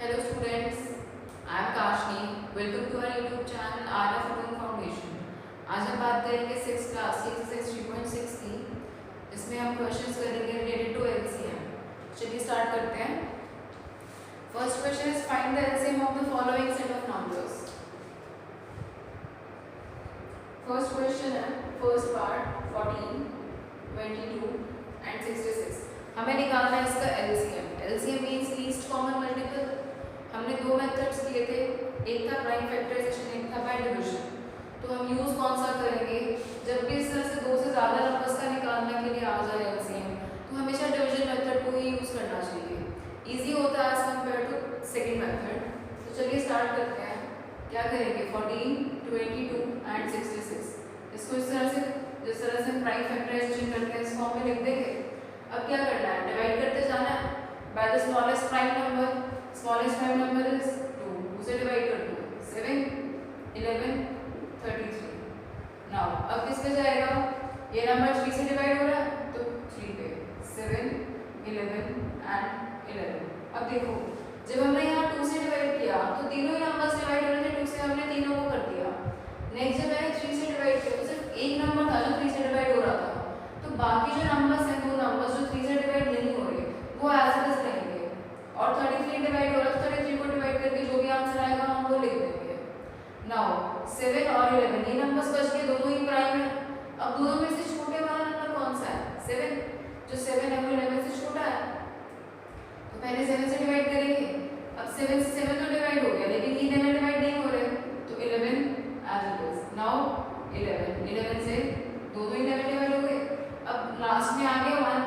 Hello students, I am Kashni. Welcome to our YouTube channel RF Loan Foundation. आज हम बात करेंगे 6th class की एक्सरसाइज 3.6 की। इसमें हम क्वेश्चंस करेंगे रिलेटेड टू एलसीएम। चलिए स्टार्ट करते हैं। First question is find the LCM of the following set of numbers. First question है फर्स्ट पार्ट 14, 22 एंड 66। हमें निकालना है इसका LCM. LCM means least common multiple. हमने दो मेथड्स लिए थे, एक था प्राइम फैक्टराइजेशन, एक था बाय डिवीजन। तो हम यूज कौन सा करेंगे? जब भी इस तरह से दो से ज़्यादा नंबर्स का निकालने के लिए आ जाए एलसीएम, तो हमेशा डिवीजन मेथड को ही यूज़ करना चाहिए। इजी होता है as compare to second method. तो चलिए स्टार्ट करते हैं। क्या करेंगे? 14, 22 एंड 66। इसको इस तरह से जिस तरह से प्राइम फैक्टराइजेशन करते हैं इस फॉर्म में लिख देंगे। अब क्या करना है? डिवाइड करते जाना है by the smallest prime number. Smallest prime number is 2, उसे डिवाइड कर दो 7, 11, 33। नाउ अब किस पे जाएगा? ये नंबर 3 से डिवाइड हो रहा है तो 3 पे 7, 11 एंड 11। अब देखो जब हमने यहाँ 2 से डिवाइड किया तो तीनों ही नंबर्स डिवाइड हो रहे थे, 2 से हमने तीनों को कर दिया। नेक्स्ट जब मैंने 3 से डिवाइड किया तो सिर्फ एक नंबर था जो 3 से डिवाइड हो रहा था, तो बाकी जो नंबर्स हैं, दो नंबर्स जो 3 से डिवाइड नहीं हो रहे वो एज इट इज रहेंगे। और 33 डिवाइड हो रहा है तो 33 को डिवाइड करके जो भी आंसर आएगा हम वो लिख देंगे। नाउ 7 और 11 ये नंबर्स बच गए, दोनों ही प्राइम है। अब दोनों में से छोटे वाला नंबर कौन सा है? 7। जो 7 है वो 11 से छोटा है, तो पहले 7 से डिवाइड करेंगे। अब 7 से 7 तो डिवाइड हो गया, लेकिन ये दोनों डिवाइड नहीं हो रहे, तो 11 एज इट इज। नाउ 11 से दोनों ही 11 डिवाइड हो गए। अब लास्ट में आ गया 1।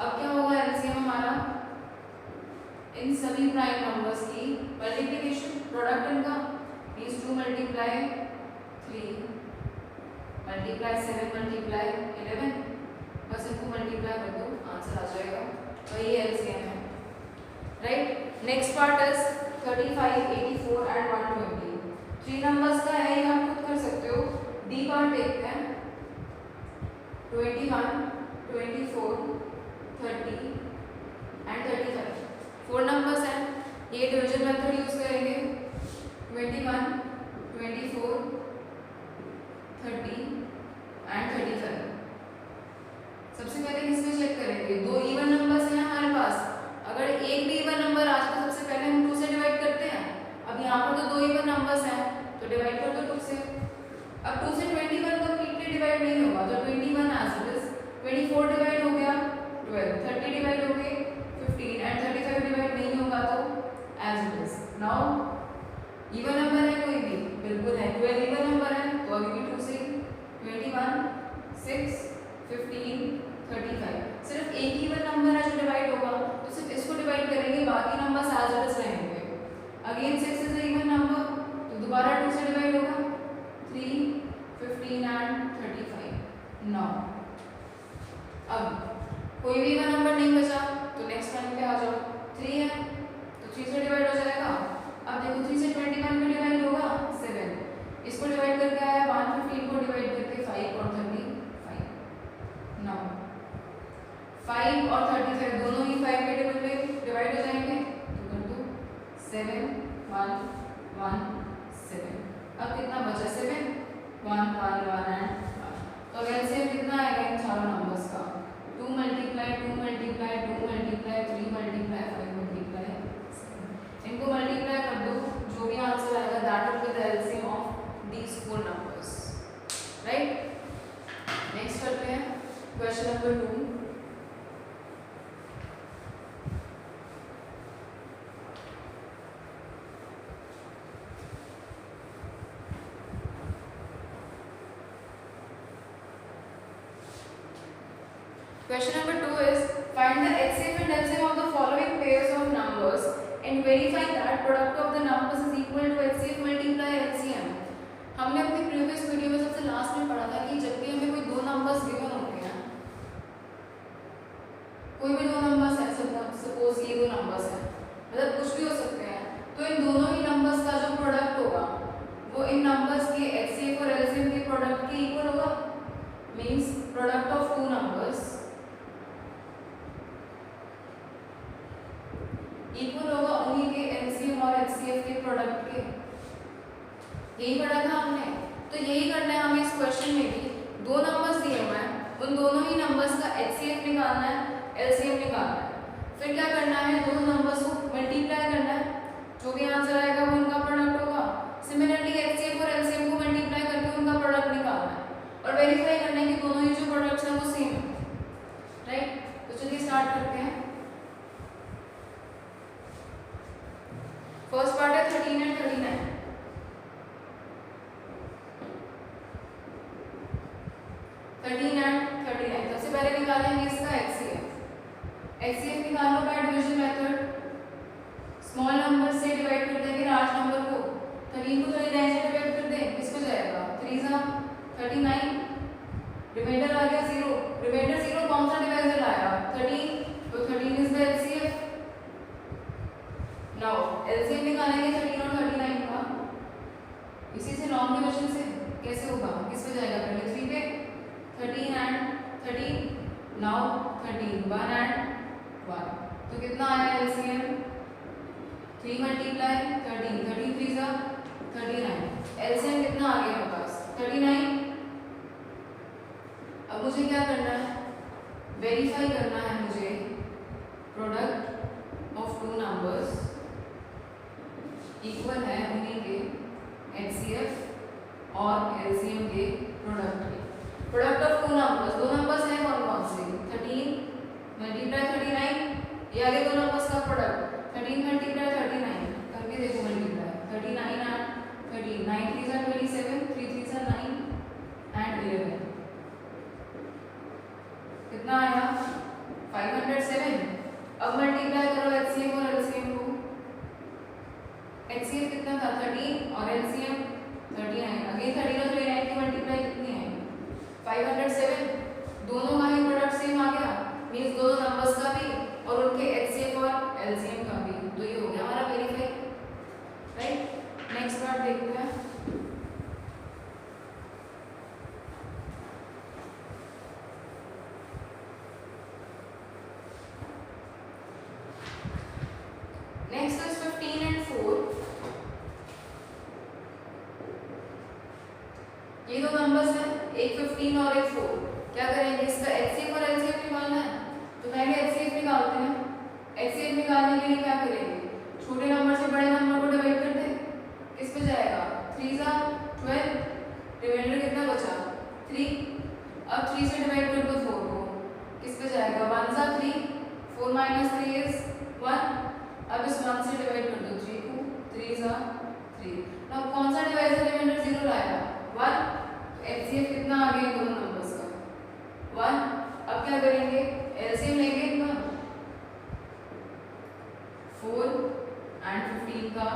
अब क्या होगा एलसीएम हमारा? इन सभी प्राइम नंबर्स की मल्टीप्लिकेशन, प्रोडक्ट इनका मींस 2 मल्टीप्लाई 3 मल्टीप्लाई 7 मल्टीप्लाई 11। बस इनको मल्टीप्लाई कर दो, आंसर आ जाएगा। तो ये एलसीएम है, right. Next part is 35, 84 and 120। 3 numbers का है, ये आप खुद कर सकते हो। डी पार्ट देखते हैं। 21, 24, 30 एंड 35। 4 नंबर्स हैं, ये डिवीजन मेथड यूज करेंगे। 21, 24, 30 एंड 35। सबसे पहले किसमें चेक करेंगे? दो इवन नंबर्स हैं हमारे पास। अगर एक भी इवन नंबर आ जाए तो सबसे पहले हम 2 से डिवाइड करते हैं। अब यहाँ पर तो दो इवन नंबर्स हैं तो डिवाइड कर दो 2 से। अब 2 से 21 कंप्लीटली डिवाइड नहीं होगा तो 21 एज इट इज। 24 डिवाइड हो गया 12, 30 डिवाइड हो गए 15 एंड 35 डिवाइड नहीं होगा तो as it is. Now even number है कोई भी? बिल्कुल है, 12 इवन नंबर है तो अभी भी 2 से 21, 6, 15, 35। सिर्फ एक ही इवन नंबर है जो डिवाइड होगा तो सिर्फ इसको डिवाइड करेंगे, बाकी नंबर्स एज इट इज रहेंगे। अगेन 6 इज इवन नंबर तो दोबारा 2 से डिवाइड होगा 3, 15 एंड 35। नाउ अब कोई भी इवन नंबर नहीं बचा तो नेक्स्ट वन पे आ जाओ। 3 है तो 3 से डिवाइड हो जाएगा। अब देखो 3 से 21 में डिवाइड होगा 7, इसको डिवाइड करके आया 115 को डिवाइड करके 5 और 35। नाउ 5 और 35 दोनों ही 5 के टेबल पे डिवाइड हो जाएंगे तो कर दो 7, 1, 1, 7। अब कितना बचा? 7, 1, 1, 1 एंड 1। तो एलसीएम कितना आएगा इन चारों नंबर्स का? 2 multiply 2 multiply 2 multiply 3 multiply 5 multiply 7। इनको मल्टीप्लाई कर दो, जो भी आंसर आएगा that will be the LCM of these 4 numbers, right. Next करते हैं question number 2। Question number 2 is find the HCF and LCM of the following pairs of numbers and verify that product of the numbers is equal to HCF multiply LCM। हमने अपनी previous video में सबसे last में पढ़ा था कि जब भी हमें कोई दो नंबर्स गिवन होते हैं, कोई भी दो नंबर्स हैं, सपोज ये दो नंबर्स हैं, मतलब कुछ भी हो सकते हैं, तो इन दोनों ही नंबर्स का जो प्रोडक्ट होगा वो इन नंबर्स के HCF और LCM के प्रोडक्ट के इक्वल होगा। Means product of two numbers equal होगा उन्हीं के एलसीएम और HCF के प्रोडक्ट के, यही पढ़ा था हमने। तो यही करना है हमें इस क्वेश्चन में भी। दो नंबर्स दिए हुए हैं, उन दोनों ही नंबर्स का HCF निकालना है, LCM निकालना है। फिर क्या करना है, दोनों नंबर्स को मल्टीप्लाई करना है, जो भी आंसर आएगा वो उनका प्रोडक्ट होगा। सिमिलरली HCF और LCM को मल्टीप्लाई करके उनका प्रोडक्ट निकालना है और वेरीफाई करना है कि दोनों ही जो प्रोडक्ट्स हैं वो सेम है, राइट। तो चलिए स्टार्ट करते हैं। फर्स्ट पार्ट है 13 एंड 39। 13 एंड 39 सबसे पहले निकालेंगे इसका HCF। HCF निकालो by division method. Small number से डिवाइड कर देंगे लार्ज नंबर को। 13 को 39 से डिवाइड कर दें, किस पे जाएगा, 3 सा 39, रिमाइंडर आ गया 0। रिमाइंडर 0 कौन सा डिवाइजर लाया, 13, तो 13 is the HCF। Now LCM निकालेंगे 13 और 39 का। इसी से लॉन्ग डिवीजन से कैसे होगा, किस पे जाएगा, 23 पे। 13 एंड 13, नाउ 13, 1 एंड 1, तो कितना आया LCM, 3 मल्टीप्लाई 13, 13 3 सा 39, LCM कितना आ गया मेरे पास, 39। अब मुझे क्या करना है, वेरीफाई करना है मुझे product of two numbers equal है उन्हीं के HCF और LCM के प्रोडक्ट के। प्रोडक्ट ऑफ टू नंबर्स, दो नंबर्स हैं कौन कौन से, 13 मल्टीप्लाई 39, ये आगे दो नंबर्स का प्रोडक्ट, 13 मल्टीप्लाई 39 करके देखो, मल्टीप्लाई 39 एंड 13, 9 3 सा 27, 3 3 सा 9 एंड 11, कितना आया 507। अब मल्टीप्लाई करो HCF और LCM को। HCF कितना था 13 और LCM 39, अगेन 13 और 39 की मल्टीप्लाई कितनी है 507। दोनों का ही प्रोडक्ट सेम आ गया, मींस दोनों नंबर्स का भी और उनके HCF और LCM का भी। तो ये हो गया हमारा वेरीफाई, राइट। नेक्स्ट पार्ट देखते हैं। Next is 15 and 4। ये दो नंबर्स हैं, एक 15 और एक 4। क्या करेंगे, इसका HCF और LCM निकालना है, तो पहले HCF निकालते हैं। HCF निकालने के लिए क्या करेंगे, छोटे नंबर से बड़े नंबर को डिवाइड कर दें, किस पे जाएगा, 3 सा 12, रिमाइंडर कितना बचा 3। अब 3 से डिवाइड कर दो 4 को, किस पे जाएगा, 1 सा 3, 4 माइनस 3 इज 1। अब इस 1 से डिवाइड कर दो 3 को, 3 सा 3। अब कौन सा डिवाइजर रिमाइंडर 0 लाएगा, 1। HCF कितना आ गया दोनों नंबर्स का, 1। अब क्या करेंगे, LCM लेंगे इनका, 4 एंड 15 का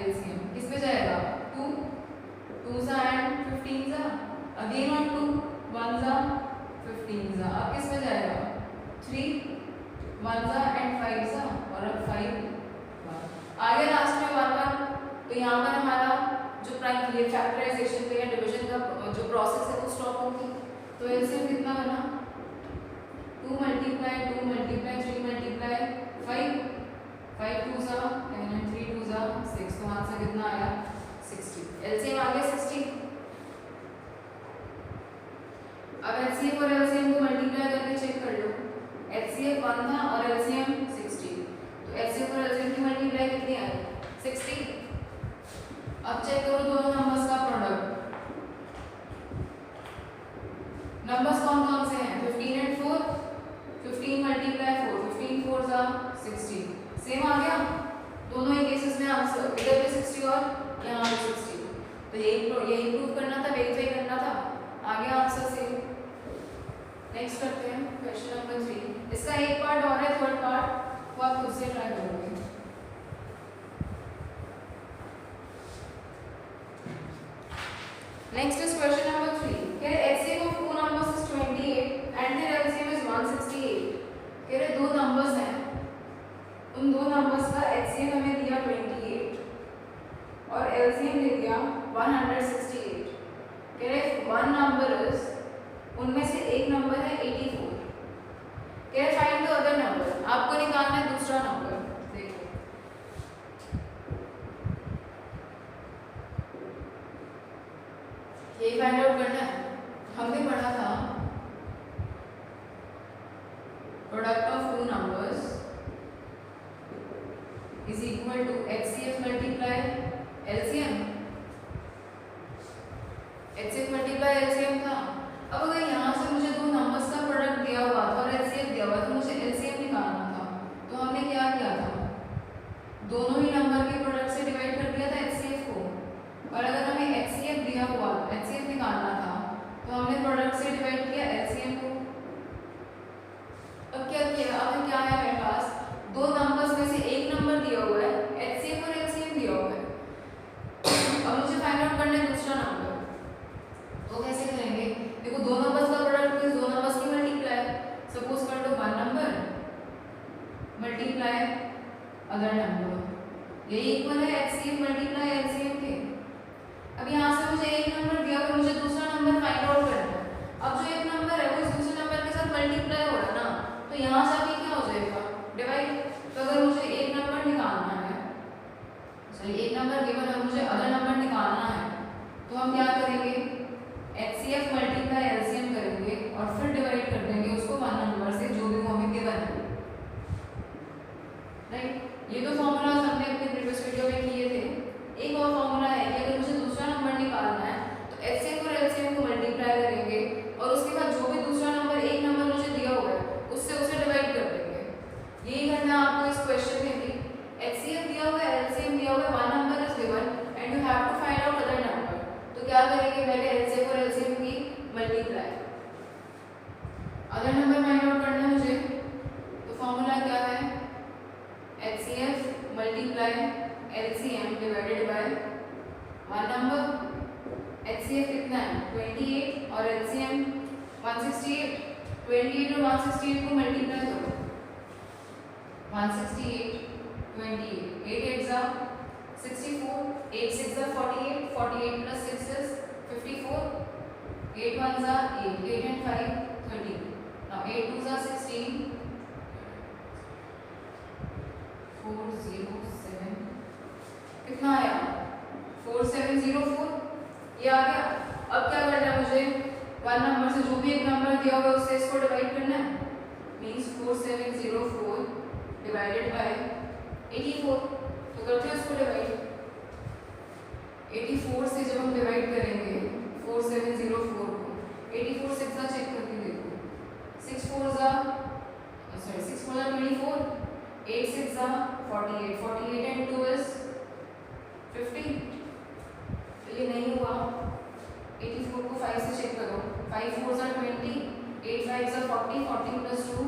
LCM किस पे जाएगा, 2, 2 सा एंड 15 सा, अगेन और 2, 1 सा 15 सा। अब किस पे जाएगा, 3, 1 सा एंड 5 सा, और अब 5 आ गया लास्ट में 1 1। तो यहाँ पर हमारा जो प्राइम ये फैक्टराइजेशन का या डिवीजन का जो प्रोसेस है वो स्टॉप होगी। तो LCM कितना बना, 2 मल्टीप्लाई 2 मल्टीप्लाई 3 मल्टीप्लाई 5, 5 2 सा 10 एंड 3 2 सा 6, तो आंसर कितना आया 60। LCM आ गया 60। अब HCF और LCM को मल्टीप्लाई करके चेक कर लो, HCF 1 था और LCM 60, तो HCF और LCM की मल्टीप्लाई कितनी आई 60। अब चेक करो दोनों नंबर्स का प्रोडक्ट, नंबर्स कौन कौन से हैं, 15 एंड 4, 15 मल्टीप्लाई 4, 15 4 सा 60, सेम आ गया दोनों ही केसेस में आंसर, इधर पे 60 और यहाँ पे 60। तो यही प्रूव करना था, वेरीफाई करना था, आ गया आंसर सेम। नेक्स्ट करते हैं क्वेश्चन नंबर 3। इसका एक पार्ट और है, थर्ड पार्ट वो आप खुद से ट्राई करोगे। Next is question number 3. Here HCF of two numbers is 28 and their LCM is 168. Here दो numbers हैं, उन दो numbers का HCF हमें दिया 28 और LCM दे दिया 168. Here one number is, उनमें से एक नंबर है 84. Here find the other number. आपको निकालना है दूसरा नंबर। देखो ये फाइंड आउट करना है। हमने पढ़ा था product of two numbers is equal to HCF multiply LCM। HCF multiply LCM था। अब अगर यहाँ से मुझे दो नंबर्स का प्रोडक्ट दिया हुआ था और HCF दिया हुआ तो मुझे LCM निकालना था। तो हमने क्या किया था, दोनों ही नंबर के प्रोडक्ट से डिवाइड कर दिया था HCF को। और अगर हमें HCF दिया हुआ, HCF निकालना था तो हमने प्रोडक्ट से डिवाइड किया LCM को। अब क्या किया, अब क्या है मेरे पास, दो नंबर्स में से एक नंबर दिया हुआ है, HCF और LCM दिया हुआ है। अब मुझे फाइंड आउट करना है दूसरा नंबर। तो कैसे करेंगे, देखो दो नंबर्स का प्रोडक्ट इज दो नंबर्स की मल्टीप्लाई। सपोज कर लो one number multiply other number, यही इक्वल है HCF मल्टीप्लाई LCM के। अब यहाँ से मुझे एक नंबर दिया और मुझे दूसरा नंबर फाइंड आउट करना है। अब जो एक नंबर है वो इस दूसरे नंबर के साथ मल्टीप्लाई हो रहा है ना, तो यहाँ जाके क्या हो जाएगा, डिवाइड। तो अगर मुझे एक नंबर निकालना है, सॉरी एक नंबर गिवन है, मुझे अदर नंबर निकालना है, तो हम क्या करेंगे, HCF मल्टीप्लाई LCM करेंगे और फिर डिवाइड कर देंगे उसको वन नंबर से जो भी वो हमें गिवन है, राइट। ये तो फॉर्मूलाज हमने अपने प्रीवियस वीडियो में किए थे। एक और फॉर्मूला है कि अगर मुझे दूसरा नंबर निकालना है तो HCF और LCM को मल्टीप्लाई करेंगे और उसके बाद जो भी दूसरा नंबर एक नंबर मुझे दिया हुआ है उससे उसे डिवाइड कर देंगे। यही करना है आपको इस क्वेश्चन में भी। HCF दिया हुआ है, LCM दिया हुआ है, one number is given and you have to find out other number. तो क्या करेंगे, पहले HCF और LCM की multiply, other number find out करना है मुझे। तो फॉर्मूला क्या है, HCF multiply LCM divided by one number. HCF कितना है 28 और LCM 168। 28 और 168 को मल्टीप्लाई करो, 168 28, 8 8 जा 64, 8 6 जा 48, 48 plus 6 is 54, 8 1 जा 8, 8 and 5 13, now 8 2 जा 16, 407 कितना आया 4704, ये आ गया। अब क्या करना है मुझे, वन नंबर से जो भी एक नंबर दिया हुआ है उससे इसको डिवाइड करना है। Means 4704 divided by 84। तो करते हैं इसको डिवाइड। 84 से जब हम डिवाइड करेंगे 4704 को, 84 6 जा चेक करके देखो, 6 4 जा 24, 8 6 जा 48, 48 and 2 is 50। तो ये नहीं हुआ, 84 को 5 से चेक करो, 5 4 जा 20, 8 5 जा 40, 40 plus 2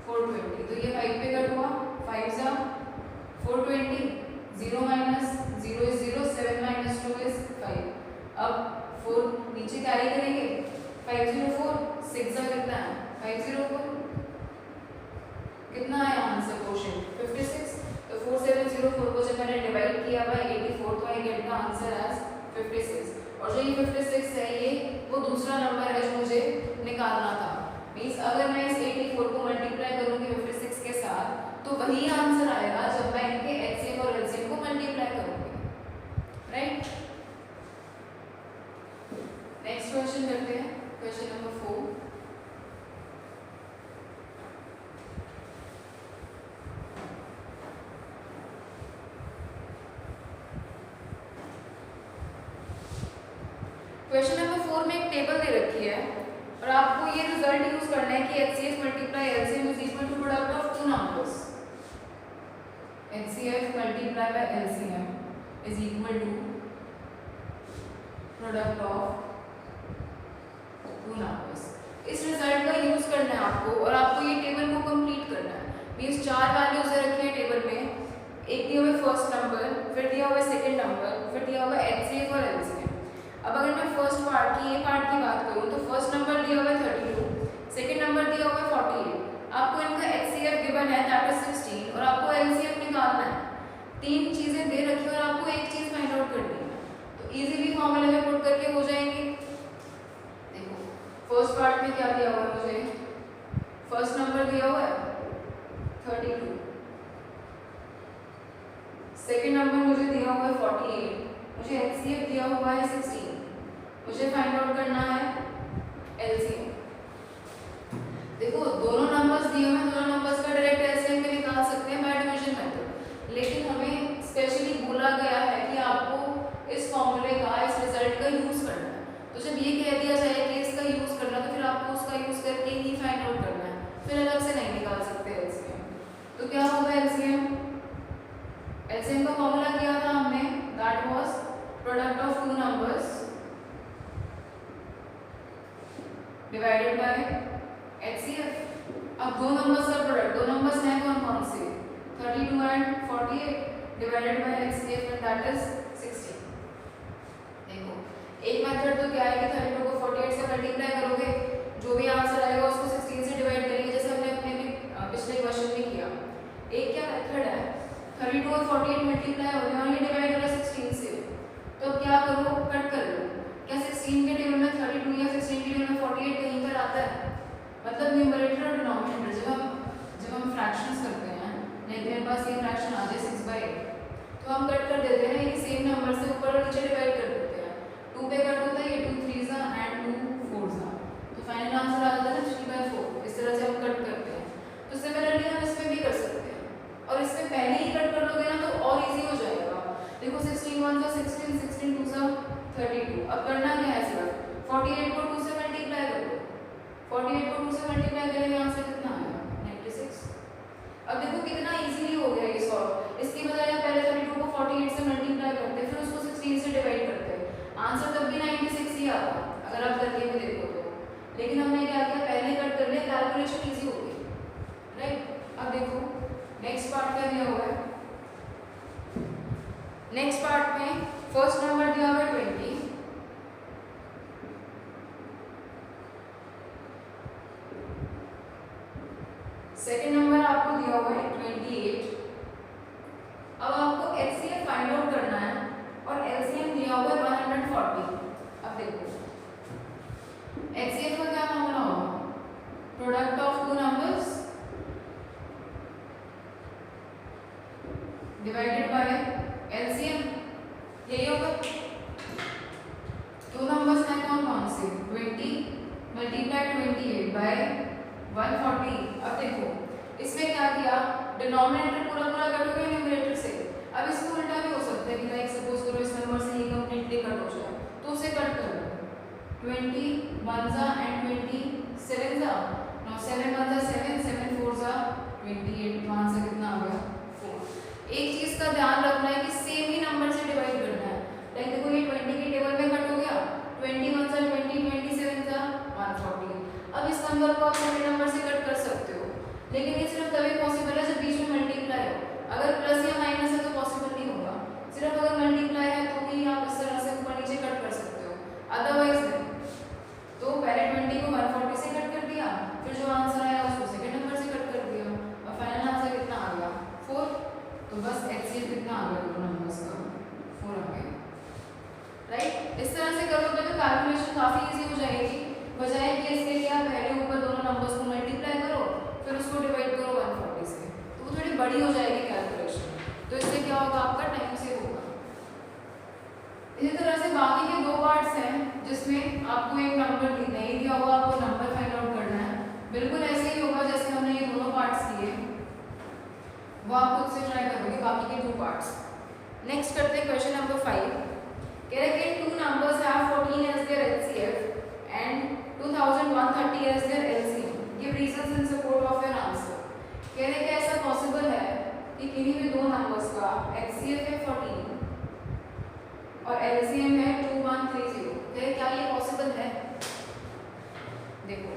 420। तो ये 5 पे कट हुआ, 5 जा 420, 0 minus 0 is 0, 7 minus 2 is 5। अब 4 नीचे कैरी करेंगे, 504, 6 जा कितना है 504, कितना है आंसर क्वेश्चन 56। तो 4704 को जब मैंने डिवाइड किया बाय 84 तो I get the answer as 56। और जो ये 56 है ये वो दूसरा नंबर है जो मुझे निकालना था। मींस अगर मैं इस 84 को मल्टीप्लाई करूंगी 56 के साथ तो वही आंसर आएगा जब मैं इनके HCF और LCM को मल्टीप्लाई करूंगी, राइट। नेक्स्ट क्वेश्चन करते हैं, क्वेश्चन नंबर 4। क्वेश्चन नंबर 4 में एक टेबल दे रखी है और आपको ये रिजल्ट यूज करना है कि HCF multiply LCM is equal to product of two numbers. HCF multiply by LCM is equal to product of two numbers. इस रिजल्ट का यूज करना है आपको और आपको ये टेबल को कंप्लीट करना है। मींस 4 वैल्यूज रखी है टेबल में, एक दिया हुआ है फर्स्ट नंबर, फिर दिया हुआ है सेकंड नंबर, फिर दिया हुआ है HCF और LCM। अब अगर मैं फर्स्ट पार्ट की ये पार्ट की बात करूँ तो फर्स्ट नंबर दिया हुआ है 32, सेकंड नंबर दिया हुआ है 48, आपको इनका HCF गिवन है दैट इज 16 और आपको LCM निकालना है। 3 चीजें दे रखी और आपको एक चीज फाइंड आउट करनी है, तो इजीली फॉर्मूले में पुट करके हो जाएंगे। देखो फर्स्ट पार्ट में क्या दिया हुआ है मुझे, फर्स्ट नंबर दिया हुआ है 32, सेकंड नंबर मुझे दिया हुआ है 48, मुझे HCF दिया हुआ है 16, मुझे फाइंड आउट करना है एलसीएम। देखो दोनों नंबर्स दिए हुए हैं, दोनों नंबर्स का डायरेक्ट एलसीएम भी निकाल सकते हैं बाय डिवीजन मेथड, लेकिन हमें स्पेशली बोला गया है कि आपको इस फॉर्मूले का, इस रिजल्ट का यूज करना है। तो जब ये कह दिया जाए कि इसका यूज करना, तो फिर आपको उसका यूज करके ही फाइंड आउट करना है, फिर अलग से नहीं निकाल सकते एलसीएम। तो क्या होगा एलसीएम? एलसीएम का फॉर्मूला किया था हमने, that was product of two numbers divided by HCF। अब दो नंबर्स का प्रोडक्ट, दो नंबर्स हैं कौन कौन से, 32 and 48 divided by HCF and that is 16। देखो एक मेथड तो क्या है कि 32 को 48 से मल्टीप्लाई करोगे, जो भी आंसर आएगा उसको 16 से डिवाइड करेंगे, जैसे हमने अपने भी पिछले क्वेश्चन में किया। एक क्या मेथड है, 32 और 48 मल्टीप्लाई हो गया और ये डिवाइड हो रहा है 16 से, तो क्या करो, कट कर लो। क्या 16 के टेबल में 32 या 16 के टेबल में 48 कहीं पर आता है? मतलब न्यूमरेटर और डिनोमिनेटर जब हम फ्रैक्शंस करते हैं, लाइक मेरे पास ये फ्रैक्शन आ जाए 6/8, तो हम कट कर देते हैं, ये सेम नंबर से ऊपर और नीचे डिवाइड कर देते हैं। 2 पे कट होता है, ये 2 3s एंड 2 4s, तो फाइनल आंसर आ जाता है 3/4। इस तरह से हम कट करते हैं। तो सिमिलरली हम इसमें भी कर सकते हैं, और इसमें पहले ही कट कर लोगे ना तो और इजी हो जाएगा। देखो 16 1 16, 16 2 32। अब करना क्या है, सिर्फ 48 को 2 से मल्टीप्लाई कर दो। 48 को 2 से मल्टीप्लाई करेंगे, आंसर कितना आएगा, 96। अब देखो कितना इजीली हो गया ये सॉल्व। इसकी बजाय आप पहले 32 को 48 से मल्टीप्लाई करते, फिर उसको 16 से डिवाइड करते, आंसर तब भी 96 ही आता, अगर आप करके भी देखो तो। लेकिन हमने क्या किया, पहले कट कर लिया, कैलकुलेशन इजी हो गई, राइट। अब देखो नेक्स्ट पार्ट क्या दिया हुआ है। नेक्स्ट पार्ट में फर्स्ट नंबर दिया हुआ है 20, सेकेंड नंबर आपको दिया हुआ है 28। अब आपको एचसीएफ फाइंड आउट करना है और एलसीएम दिया हुआ है 140। अब देखो एचसीएफ का क्या फॉर्मूला होगा, product of two numbers divided by LCM, यही होगा। दो नंबर्स हैं कौन कौन से, 20 मल्टीप्लाई 28 बाय 140। अब देखो इसमें क्या किया, डिनोमिनेटर पूरा पूरा कटोगे न्यूमरेटर से। अब इसको उल्टा भी हो सकता है कि लाइक सपोज करो इस नंबर से ये कंप्लीटली कट हो जाए, तो उसे कट कर लो। 20 1 एंड 20 7 नो 7 1 7 7 4 28, तो आंसर कितना आ गया 4। एक चीज का ध्यान रखना है कि सेम ही नंबर से डिवाइड करना है। लाइक देखो ये 20 के टेबल में कट हो गया, 21 20 27 140। अब इस नंबर को आप सेम नंबर से कट कर सकते हो, लेकिन ये सिर्फ तभी पॉसिबल है जब बीच में मल्टीप्लाई हो। अगर प्लस या माइनस है तो पॉसिबल नहीं होगा, सिर्फ अगर मल्टीप्लाई है तो ही आप इस तरह से ऊपर नीचे कट कर सकते हो, अदरवाइज नहीं। तो पहले 20 को 140 से कट कर दिया, फिर जो आंसर आया उसको सेकंड नंबर से कट कर दिया, और फाइनल आंसर कितना आ गया 4। तो बस एचसीएफ कितना आ गया दोनों नंबर्स का, 4 आ गया, राइट। इस तरह से करोगे तो कैलकुलेशन काफी इजी हो जाएगी, बजाय कि इसके लिए आप पहले ऊपर दोनों नंबर्स को मल्टीप्लाई करो फिर उसको डिवाइड करो 140 से, तो वो थोड़ी बड़ी हो जाएगी कैलकुलेशन। तो इससे क्या होगा, आपका टाइम सेव होगा। इसी तरह से बाकी के दो पार्ट्स हैं जिसमें आपको एक नंबर नहीं दिया होगा, आपको नंबर फाइंड आउट करना है। बिल्कुल ऐसे ही होगा जैसे हमने ये दोनों पार्ट्स किए, वो आप खुद से ट्राई करोगे बाकी के 2 पार्ट्स। नेक्स्ट करते हैं क्वेश्चन नंबर 5। कह रहे हैं two numbers have 14 as their HCF and 2130 as their LCM, give reasons in support of your answer. कह रहे हैं कि ऐसा पॉसिबल है कि किन्हीं भी दो नंबर्स का एचसीएफ है 14 और एलसीएम है 2130। कह रहे क्या ये पॉसिबल है? देखो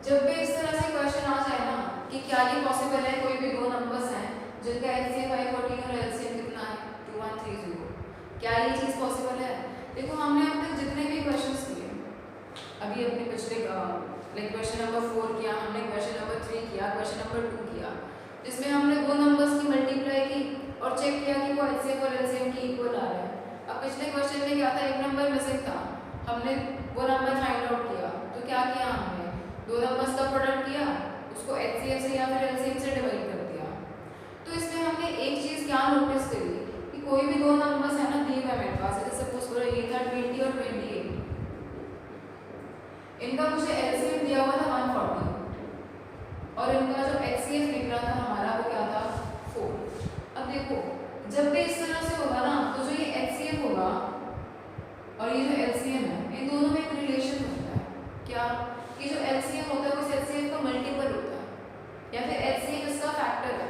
जब भी इस तरह से क्वेश्चन आ जाए ना कि क्या ये पॉसिबल है, कोई भी दो नंबर्स हैं जिनका एचसीएफ है 14 और एलसीएम कितना है 2130, क्या ये चीज़ पॉसिबल है? देखो हमने अब तक जितने भी क्वेश्चंस किए, अभी अपने पिछले लाइक क्वेश्चन नंबर 4 किया हमने, क्वेश्चन नंबर 3 किया, क्वेश्चन नंबर 2 किया, जिसमें हमने दो नंबर्स की मल्टीप्लाई की और चेक किया कि वो एचसीएफ और एलसीएम की इक्वल आ रहा है। अब पिछले क्वेश्चन में क्या था, एक नंबर मिसिंग था, हमने वो नंबर फाइंड आउट किया। तो क्या किया हमने, दो नंबर्स का प्रोडक्ट किया, उसको एचसीएफ से या फिर एलसीएम से डिवाइड कर दिया। तो इसमें हमने एक चीज़ क्या नोटिस करी कि कोई भी दो नंबर्स है ना दिए हुए मेरे पास, जैसे सपोज करो ये था 20 और 28, इनका मुझे एलसीएम दिया हुआ था 140 और इनका जो एचसीएफ निकला था हमारा वो क्या था 4। अब देखो जब भी इस तरह से होगा ना तो जो ये एचसीएफ होगा और ये जो एलसीएम है इन दोनों में एक रिलेशन होता है, क्या कि जो एलसीएम होता है वो इस एचसीएफ का मल्टीपल होता है या फिर एचसीएफ इसका फैक्टर है।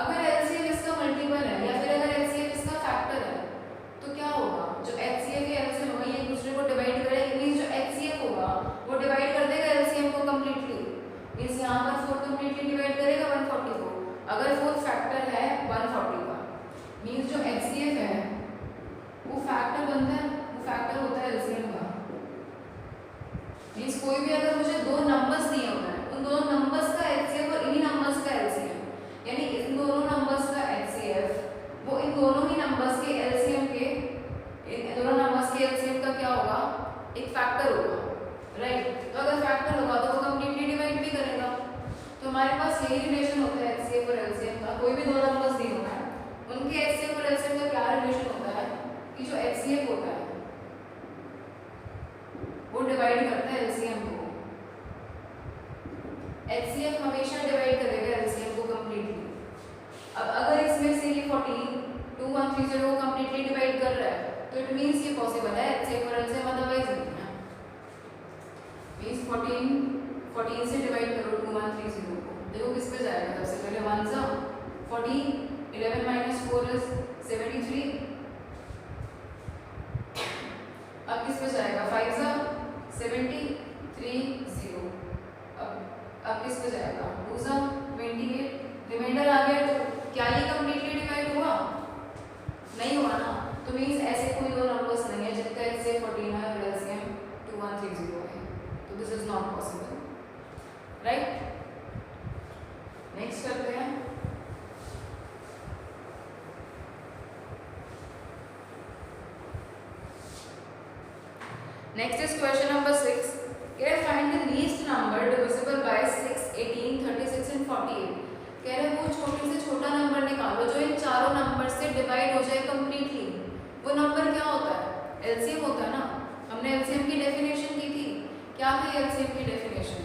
अगर एलसीएम इसका मल्टीपल है या फिर अगर एचसीएफ इसका फैक्टर है तो क्या होगा, जो एचसीएफ या एलसीएम होगा ये एक दूसरे को डिवाइड करेगा, मींस जो एचसीएफ होगा वो डिवाइड कर देगा एलसीएम को कंप्लीटली, मींस यहाँ पर 4 कंप्लीटली डिवाइड करेगा 140 को। अगर 4 फैक्टर है 140 का, मींस जो एचसीएफ है वो फैक्टर बनता है, वो फैक्टर होता है एलसीएम का। मींस कोई भी अगर मुझे दो नंबर्स दिए हुए हैं उन दोनों नंबर्स का एचसीएफ और इन्हीं नंबर्स का एलसीएम, यानी इन दोनों नंबर्स का एचसीएफ वो इन दोनों ही नंबर्स के एलसीएम के, इन दोनों नंबर्स के एलसीएम का क्या होगा, एक फैक्टर होगा, राइट। तो अगर फैक्टर होगा तो वो कंप्लीटली डिवाइड भी करेगा। तो हमारे पास यही रिलेशन होता है एचसीएफ और एलसीएम का। कोई भी दो नंबर्स दिए हुए हैं उनके एचसीएफ और एलसीएम का क्या रिलेशन होता है कि जो एचसीएफ होता है वो डिवाइड करता है एलसीएम को। एचसीएफ हमेशा डिवाइड करेगा एलसीएम को कंप्लीटली। अब अगर इसमें से ये 14 2130 को कंप्लीटली डिवाइड कर रहा है तो इट मींस ये पॉसिबल है एचसीएफ और एलसीएम, अदरवाइज नहीं है। मींस 14 से डिवाइड करो 2130 को, देखो किस पे जाएगा। सबसे पहले 1 सा 14, 11 - 4 इज 73। अब किस पे जाएगा 5 सा 70, 3 0। अब किस पे जाएगा 2 सा 28, रिमाइंडर आ गया। तो क्या ये कंप्लीटली डिवाइड हुआ, नहीं हुआ ना। तो मींस ऐसे कोई दो नंबर्स नहीं है जिनका एचसीएफ 14 है और एलसीएम 2130 है, तो this is not possible, right. Next करते हैं। Next is question number 6। Find the least number divisible by 6, 18, 36 and 48। कह रहे वो छोटे से छोटा नंबर निकालो जो इन चारों नंबर से डिवाइड हो जाए कंप्लीटली। वो नंबर क्या होता है, एलसीएम होता है ना। हमने एलसीएम की डेफिनेशन की थी, क्या थी एलसीएम की डेफिनेशन,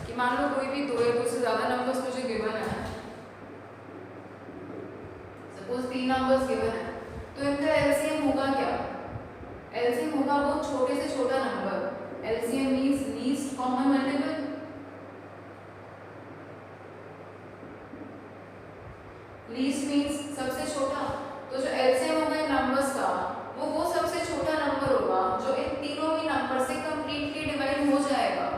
कि मान लो कोई भी दो या दो से ज्यादा नंबर्स मुझे गिवन है, सपोज 3 नंबर्स गिवन है, तो इनका एलसीएम होगा क्या, एलसीएम होगा वो छोटे से छोटा number. LCM means least common multiple. Least means सबसे छोटा, तो जो एलसीएम होगा इन नंबर्स का वो सबसे छोटा नंबर होगा जो इन तीनों ही नंबर से कंप्लीटली डिवाइड हो जाएगा।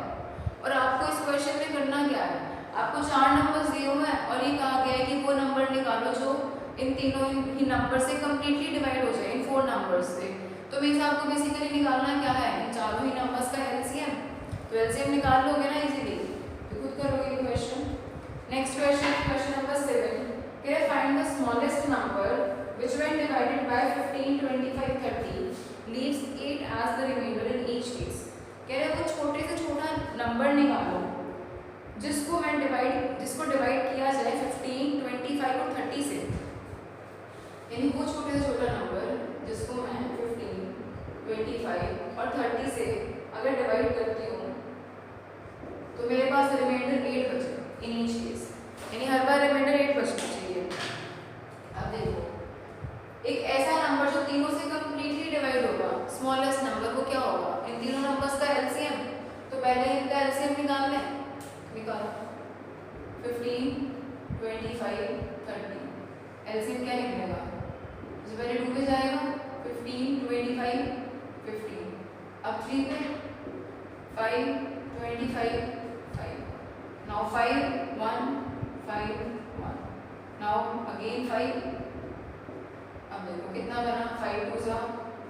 और आपको इस क्वेश्चन में करना क्या है, आपको 4 नंबर्स दिए हुए हैं और ये कहा गया है कि वो नंबर निकालो जो इन तीनों ही नंबर से कंप्लीटली डिवाइड हो जाए, इन 4 नंबर्स से। तो मींस आपको बेसिकली निकालना क्या है, इन चारों ही नंबर्स का एलसीएम। तो एलसीएम निकाल लोगे ना इजीली, तो खुद करोगे question. Next question, question number 7। Here find the smallest number which when divided by 15, 25, 30 leaves 8 as the remainder in each case. कह रहे वो छोटे से छोटा नंबर निकालो जिसको डिवाइड किया जाए 15, 25 और 30 से। यानी वो छोटे से छोटा नंबर जिसको मैं 15, 25 और 30 से अगर डिवाइड करती हूँ तो मेरे पास रिमाइंडर 8 बचे इन ईच केस, यानी हर बार रिमाइंडर 8 बचना चाहिए। अब देखो एक ऐसा नंबर जो तीनों से कंप्लीटली डिवाइड होगा, स्मॉलेस्ट नंबर, वो क्या होगा, इन तीनों नंबर्स का एलसीएम। तो पहले इनका एलसीएम निकाल लें, निकालो 15, 25, 30। एलसीएम क्या निकलेगा, जो पहले 2 पे जाएगा 15, 25, 15। अब 3 पे 5, 25, 5। नाउ 5, 1, 5, 1। Now again 5। अब देखो कितना बना, 5 2 सा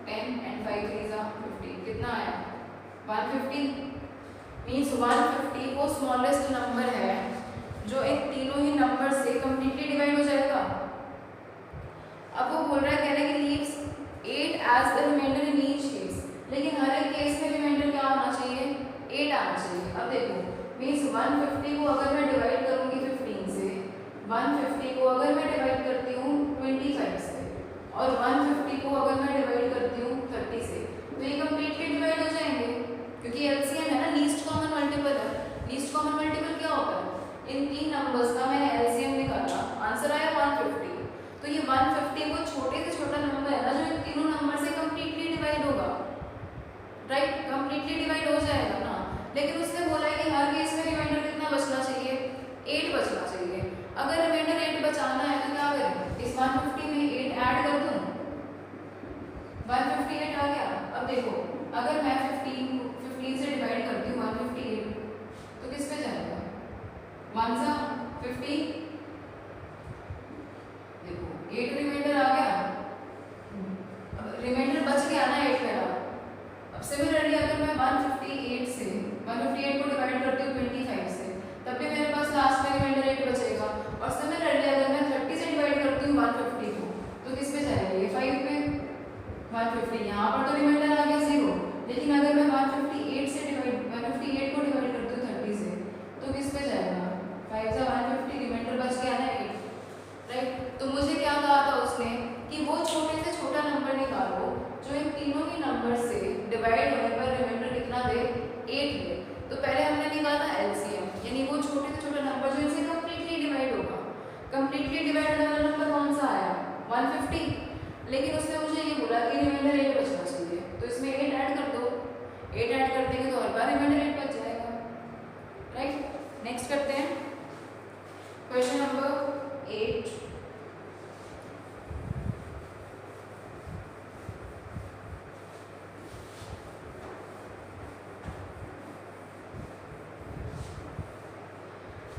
10 एंड 5 3 सा 15। कितना आया 150। मीन्स 150 वो स्मॉलेस्ट नंबर है जो इन तीनों ही नंबर से कंप्लीटली डिवाइड हो जाएगा। अब वो बोल रहा है, कह रहा है कि leaves 8 as the reminder in each case, लेकिन हर एक केस में रिमाइंडर क्या होना चाहिए, 8 आना चाहिए। अब देखो मीन्स 150 को अगर मैं डिवाइड करूंगी 15 से, 150 को अगर मैं डिवाइड करती हूँ 25 से 150 में 8 ऐड कर दूं, 158 आ गया। अब देखो अगर मैं 15 से डिवाइड करती हूँ 158 तो किस पे जाएगा, 1 सा 50, देखो 8 रिमाइंडर आ गया, अब रिमाइंडर बच गया ना 8 मेरा। अब सिमिलरली अगर मैं 158 को डिवाइड करती हूँ 25 से तब भी मेरे पास लास्ट में रिमाइंडर 8 बचेगा। और सिमिलरली अगर मैं 30 से डिवाइड करती हूँ 150 को तो किस पे जाएगा, ये 5 पे 150। यहाँ पर तो रिमाइंडर आ गया 0, लेकिन अगर मैं 158 को डिवाइड करती हूँ 30 से तो किस पे जाएगा, 5 से 150, रिमाइंडर बच गया ना 8, राइट। तो मुझे क्या कहा था उसने कि वो छोटे से छोटा नंबर निकालो जो इन तीनों ही नंबर से डिवाइड होने पर रिमाइंडर कितना दे, 8 दे। तो पहले हमने निकाला एलसीएम, यानी वो छोटे से छोटा नंबर जो इनसे कंप्लीटली डिवाइड होगा। कंप्लीटली डिवाइड वाला नंबर कौन सा आया, 150, लेकिन उसने मुझे ये बोला कि रिमाइंडर 8 बचना चाहिए, तो इसमें 8 ऐड कर दो। 8 ऐड कर देंगे तो हर बार रिमाइंडर 8 बच जाएगा, राइट। नेक्स्ट करते हैं question number 8।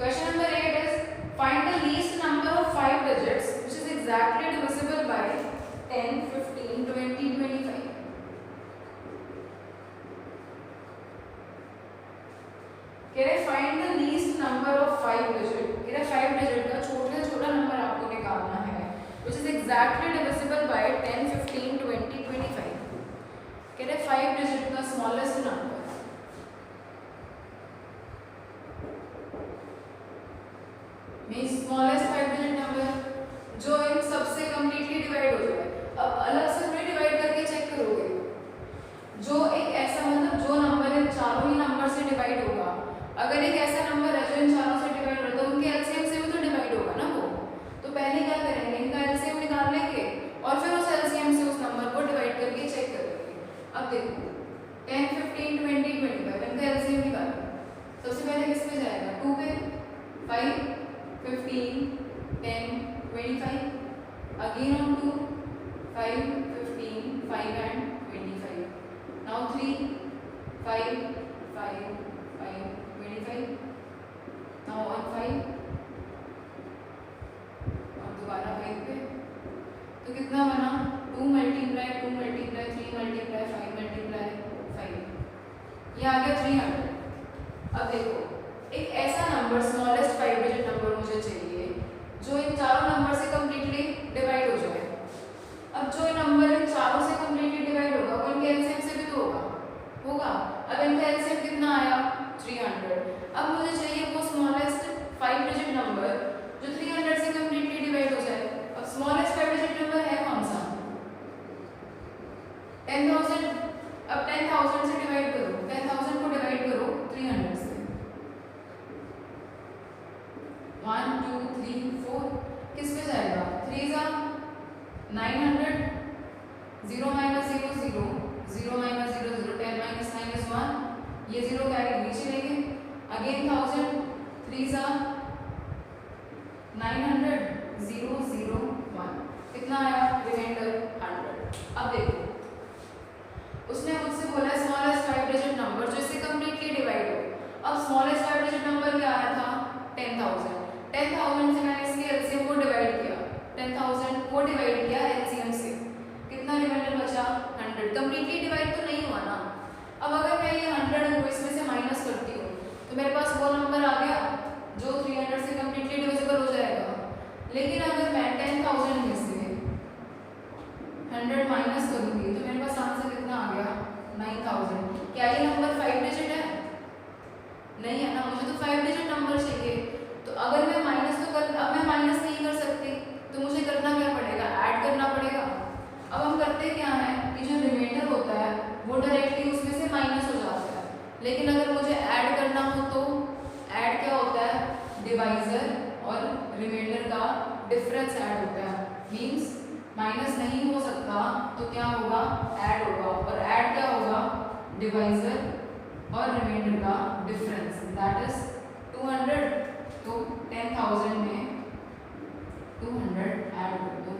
Question number 8 is find the least number of 5 digits which is exactly divisible by 10, 15, 20, 25. कह रहे find the least number of 5 digit, कह रहे 5 digit का छोटे से छोटा नंबर आपको निकालना है which is exactly divisible by 10, 15, 20, 25. कह रहे 5 digit का smallest number means smallest 5 digit number जो इन सबसे कंप्लीटली डिवाइड हो जाए। अब अलग से थोड़ी डिवाइड करके चेक करोगे, जो एक ऐसा मतलब जो नंबर इन चारों ही नंबर से डिवाइड होगा। अगर एक ऐसा नंबर है जो इन चारों से डिवाइड होगा तो उनके एलसीएम से भी तो डिवाइड होगा ना वो। तो पहले क्या करेंगे, इनका एलसीएम निकाल लेंगे और फिर उस एलसीएम से उस नंबर को डिवाइड करके चेक करेंगे। अब देखो 10, 15, 20, 25 इनका एलसीएम निकालो। सबसे पहले किस पे जाएगा, 2 पे, 5, 15, 10, 25, again on 2, 5, 15, 5 and 25. Now 3, 5, 5, 5, 25. Now on 5 और दोबारा 5 पे, तो कितना बना, 2 मल्टीप्लाई 2 मल्टीप्लाई 3 मल्टीप्लाई 5 मल्टीप्लाई 5, ये आ गया 300। अब देखो एक ऐसा नंबर स्मॉलेस्ट 5 डिजिट नंबर मुझे चाहिए जो इन चारों नंबर से कंप्लीटली डिवाइड हो जाए। अब जो नंबर इन चारों से कंप्लीटली डिवाइड होगा वो इनके एलसीएम से भी तो होगा। अब इनका एलसीएम कितना आया, 300। अब मुझे चाहिए वो स्मॉलेस्ट 5 डिजिट नंबर जो 300 से कंप्लीटली डिवाइड हो जाए। अब स्मॉलेस्ट 5 डिजिट नंबर है कौन सा, 10,000। अब 10,000 से डिवाइड करो, 10,000 को डिवाइड करो 300 से, 1, 2, 3, 4 किस पे जाएगा, 3 सा 900, 0 माइनस 0 0, 0 माइनस 0 0, 10 माइनस 9 इज 1, ये 0 कैरी नीचे लेंगे, अगेन 1000, 3 सा 900, 0 0 1, कितना आया, रिमाइंडर 100। अब देखो उसने मुझसे बोला स्मॉलेस्ट 5 डिजिट नंबर जो इससे कंप्लीटली डिवाइड हो। अब स्मॉलेस्ट 5 डिजिट नंबर क्या आया था, 10,000। 10,000 से मैंने इसके एलसीएम को डिवाइड किया, 10,000 को डिवाइड किया एलसीएम से, कितना रिमाइंडर बचा, 100। कंप्लीटली डिवाइड तो नहीं हुआ ना। अब अगर मैं ये 100 को इसमें से माइनस करती हूँ तो मेरे पास वो नंबर आ गया जो 300 से कंप्लीटली डिविजिबल हो जाएगा। लेकिन अगर मैं 10,000 में से 100 माइनस करूँगी तो मेरे पास आंसर कितना आ गया, 9,000। क्या ये नंबर 5 डिजिट है, नहीं है ना, मुझे तो 5 डिजिट नंबर चाहिए। तो अगर मैं माइनस तो कर, अब मैं माइनस नहीं कर सकती तो मुझे करना क्या पड़ेगा, ऐड करना पड़ेगा। अब हम करते क्या है कि जो रिमाइंडर होता है वो डायरेक्टली उसमें से माइनस हो जाता है, लेकिन अगर मुझे ऐड करना हो तो ऐड क्या होता है, डिवाइजर और रिमाइंडर का डिफरेंस ऐड होता है। मीन्स माइनस नहीं हो सकता तो क्या होगा, ऐड होगा, और ऐड क्या होगा, डिवाइजर और रिमाइंडर का डिफरेंस, दैट इज 200। तो 10,000 में 200 ऐड कर दो,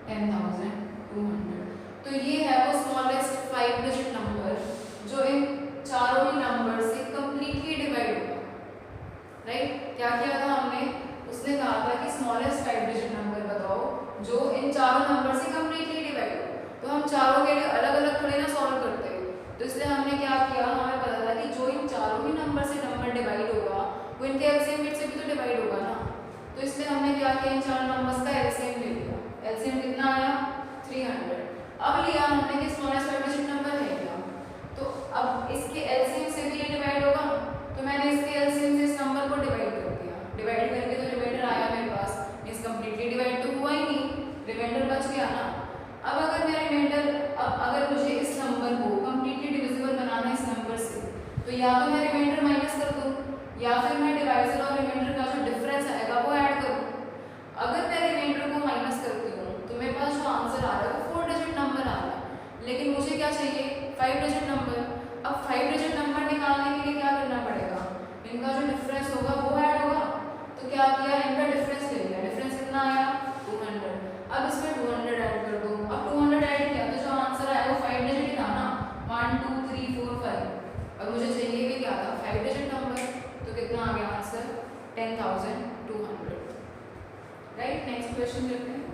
10,200। तो ये है वो स्मॉलेस्ट 5 डिजिट नंबर जो इन चारों ही नंबर से कंप्लीटली डिवाइड होगा। राइट, क्या किया था हमने, उसने कहा था कि स्मॉलेस्ट 5 डिजिट नंबर बताओ जो इन चारों नंबर से कंप्लीटली डिवाइड हो। तो हम चारों के लिए अलग अलग थोड़ी ना सॉल्व करते हो, तो इसलिए हमने क्या किया, हमें पता था कि जो इन चारों ही नंबर से नंबर डिवाइड होगा वो इनके एलसीएम बिट से भी तो डिवाइड होगा ना। तो इसलिए हमने क्या किया, इन चारों नंबर्स का एलसीएम ले लिया। एलसीएम कितना आया, 300। अब लिया हमने कि स्मॉलेस्ट 5 डिजिट नंबर है क्या, तो अब इसके एलसीएम से भी ये डिवाइड होगा, तो मैंने इसके एलसीएम से इस नंबर को डिवाइड कर दिया। डिवाइड करके तो रिमाइंडर आया मेरे पास, मींस कंप्लीटली डिवाइड तो हुआ ही नहीं, रिमाइंडर बच गया ना। अब अगर मैं रिमाइंडर, अब अगर मुझे इस नंबर को कंप्लीटली डिविजिबल बनाना है इस नंबर से, तो या तो मैं रिमाइंडर माइनस कर दूं या फिर मैं डिवाइजर और रिमाइंडर का जो डिफरेंस आएगा वो ऐड करूं। अगर मैं रिमाइंडर को माइनस करती हूँ तो मेरे पास जो आंसर आ रहा है वो 4 डिजिट नंबर आ रहा है, लेकिन मुझे क्या चाहिए, 5 डिजिट नंबर। अब 5 डिजिट नंबर निकालने के लिए क्या करना पड़ेगा, इनका जो डिफरेंस होगा वो ऐड होगा। तो क्या किया, इनका डिफरेंस ले लिया। डिफरेंस कितना आया, 200। अब इसमें 200 ऐड कर दो। अब 200 ऐड किया तो जो आंसर आया वो 5 डिजिट ही था ना, 1 2 3 4 5। और मुझे चाहिए भी क्या था, 5 डिजिट नंबर। तो कितना आ गया आंसर, 10,200। राइट, नेक्स्ट क्वेश्चन देखते हैं।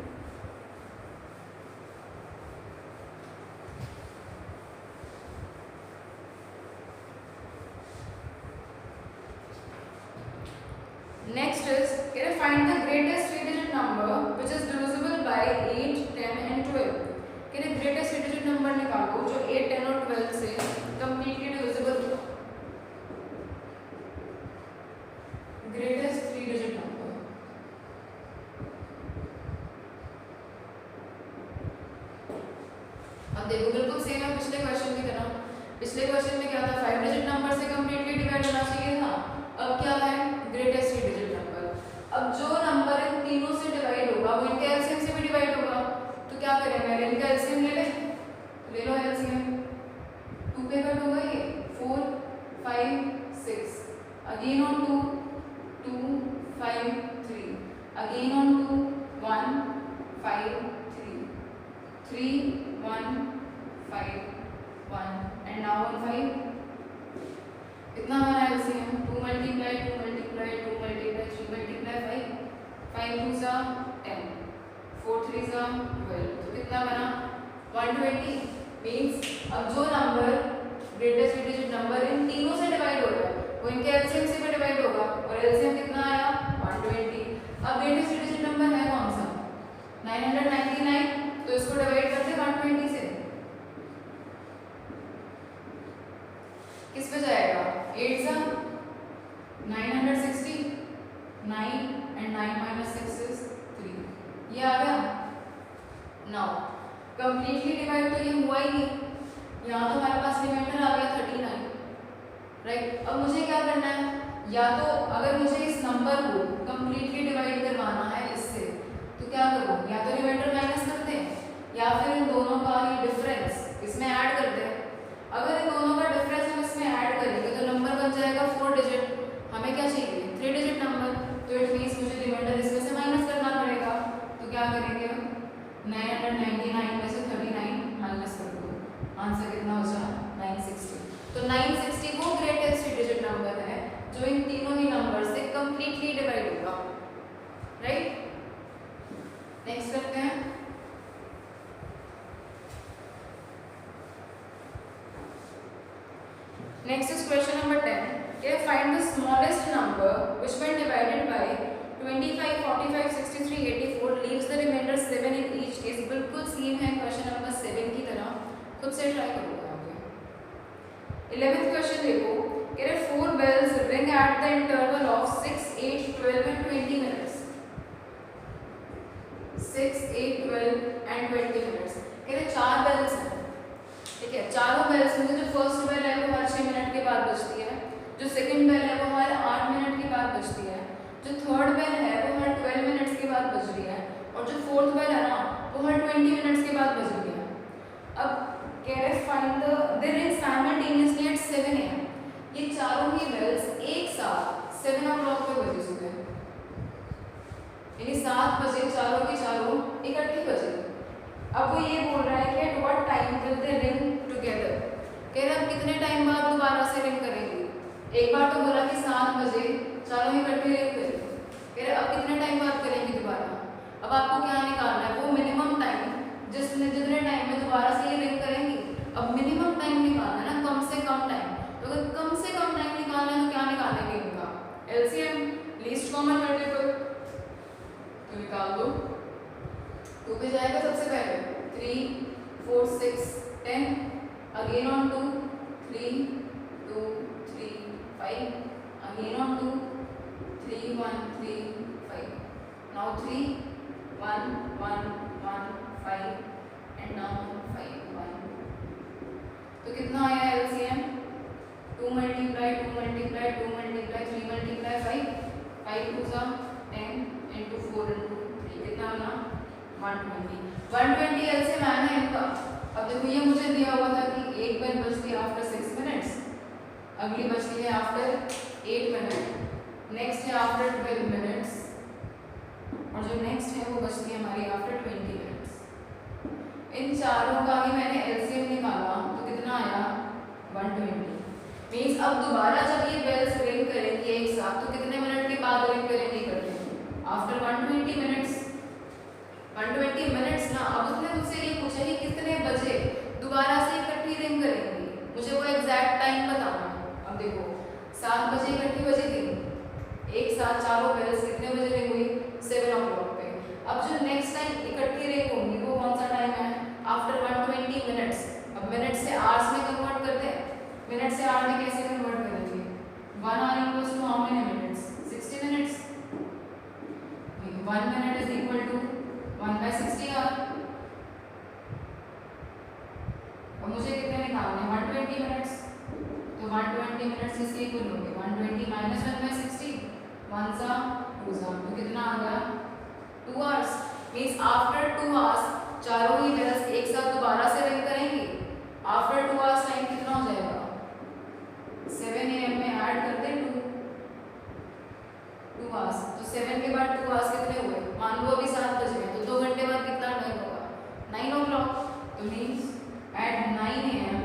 Next is, can you find the greatest 3-digit number which is divisible by 8, 10 and 12? can you greatest 3-digit number निकालो जो 8, 10 और 12 से completely divisible हो। greatest 3-digit number, अब देखो बिल्कुल सेम है पिछले क्वेश्चन की तरह। पिछले क्वेश्चन में क्या था, 5 डिजिट नंबर से कंप्लीटली डिवाइड होना चाहिए था। अब क्या है, ग्रेटेस्ट 3-डिजिट नंबर। अब जो नंबर इन तीनों से डिवाइड होगा वो इनके एलसीएम से भी डिवाइड होगा। तो क्या करें, मैं इनका एलसीएम ले लो एलसीएम। 2 पे कट होगा ये, 4 5 6, again on 2 2 5 3, again on 2 1 5 3 3 1 5 1 and now on 5। कितना हमारा LCM, 2 multiply 2 multiply 2 multiply 3 multiply 5, 5 2 सा 10, 4 3 सा 12। तो कितना बना, 120। मीन्स अब जो नंबर ग्रेटेस्ट 3-डिजिट नंबर इन तीनों से डिवाइड हो रहा है वो इनके एलसीएम से भी डिवाइड होगा, और एलसीएम कितना आया, 120। अब ग्रेटेस्ट 3-डिजिट नंबर है कौन सा, 999। तो इसको डिवाइड करते 120 से, किस पे जाएगा, 8 सा 960, 9 एंड 9 माइनस 6 इज 3, ये आ गया। नाउ कंप्लीटली डिवाइड तो ये हुआ ही नहीं, यहाँ तो हमारे पास रिमाइंडर आ गया 39। राइट, अब मुझे क्या करना है, या तो अगर मुझे इस नंबर को कंप्लीटली डिवाइड करवाना है इससे, तो क्या करूँ, या तो रिमाइंडर माइनस करते हैं या फिर इन दोनों का ही डिफरेंस इसमें ऐड करते हैं। अगर इन दोनों का डिफरेंस हम इसमें ऐड करेंगे तो नंबर बन जाएगा 4 डिजिट। हमें क्या चाहिए, 3 डिजिट नंबर। तो इट मीन्स मुझे रिमाइंडर इसमें से माइनस करना पड़ेगा। तो क्या करेंगे हम, 999 में से 39 माइनस कर दो, आंसर कितना हो जाए, 960। तो 960 वो ग्रेटेस्ट 3-डिजिट नंबर है जो इन तीनों ही नंबर से कंप्लीटली डिवाइड होगा। राइट, नेक्स्ट करते हैं। Next is question number 10. Can you find the smallest number which when divided by 25, 45, 63, 84 leaves the remainder 7 in each case? बिल्कुल सेम है क्वेश्चन नंबर 7 की तरह, खुद से ट्राई करोगे आगे। 11th क्वेश्चन देखो, Can you 4 bells ring at the interval of 6, 8, 12 and 20 minutes? 6, 8, 12 and 20 minutes. Can you 4 bells हैं, ठीक है, चारों बेल्स में जो फर्स्ट बेल है वो हर 6 मिनट के बाद बजती है, जो सेकंड बेल है वो हर 8 मिनट के बाद बजती है, जो थर्ड बेल है वो हर 12 मिनट्स के बाद बज रही है, और जो फोर्थ बेल है ना वो हर 20 मिनट्स के बाद बज रही है। अब कह रहे find the they ring simultaneously eight 7 AM। ये चारों ही बेल्स एक साथ 7 o'clock पे बजे सुबह, यानी 7 बजे चारों की चारों इकट्ठी बजे। एक बार तो बोला कि 7 बजे चारों इकट्ठे रिंग करें, फिर अब कितने टाइम बाद करेंगे दोबारा। अब आपको क्या निकालना है, वो मिनिमम टाइम जितने टाइम में दोबारा से ये रिंग करेंगी। अब मिनिमम टाइम निकालना है ना, कम से कम टाइम। तो अगर कम से कम टाइम निकालना है तो क्या निकालेंगे इनका एलसीएम, लीस्ट कॉमन मल्टीपल। तो निकाल दो। 2 पे जाएगा सबसे पहले 3 4 6 10, again on 2 3 2 3 5, again on 2 3 1 3 5, now 3 1 1 1 5 and now 5 1। तो कितना आया LCM, 2 multiply 2 multiply 2 multiply 3 multiply 5, 5 2 सा 10 into 4 into 3 कितना आना 120 एलसीएम आया ना इनका। अब देखो ये मुझे दिया हुआ था कि एक बेल बजती है आफ्टर 6 मिनट्स, अगली बजती है आफ्टर 8 मिनट, नेक्स्ट है आफ्टर 12 मिनट्स, और जो नेक्स्ट है वो बचती है हमारी आफ्टर 20 मिनट्स। इन चारों का ही मैंने एलसीएम निकाला तो कितना आया 120। मीन्स अब दोबारा जब ये बेल्स रिंग करेंगी एक साथ तो कितने मिनट के बाद रिंग करेंगे इकट्ठे, आफ्टर 120 मिनट्स। 120 मिनट्स ना। अब उसने मुझसे ये पूछा कि कितने बजे दोबारा से इकट्ठी रिंग करेंगी, मुझे वो एग्जैक्ट टाइम बताना है। अब देखो 7 बजे इकट्ठी बजी थी, एक साथ चारों बेल्स कितने बजे रिंग हुई 7 o'clock पे। अब जो नेक्स्ट टाइम इकट्ठी रिंग होंगी वो कौन सा टाइम है, आफ्टर 120 मिनट्स। अब मिनट से आवर्स में कन्वर्ट करते हैं, मिनट से आवर में कैसे कन्वर्ट करेंगे, 1 hour equals to how many minutes 60 minutes. 1 minute is equal to 1/60 hour. अब मुझे कितने निकालने हैं 120 मिनट्स, तो 120 मिनट्स इसके इक्वल होंगे 120 माइनस 1/60, 1 सा 2 सा, तो कितना आ गया 2 आवर्स। मीन्स आफ्टर 2 आवर्स चारों ही बेल्स एक साथ दोबारा से रिंग करेंगी। आफ्टर 2 आवर्स टाइम कितना हो जाएगा 7 AM में ऐड कर दे 2 आवर्स, तो 7 के बाद 2 आवर्स कितने हुए, मान लो अभी 7 बज गए तो 2 घंटे बाद कितना टाइम होगा 9 o'clock। तो मीन्स एट 9 AM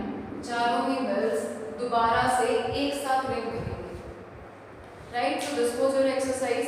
चारों ही बेल्स दोबारा से एक साथ रिंग करेंगे, right. So this was your exercise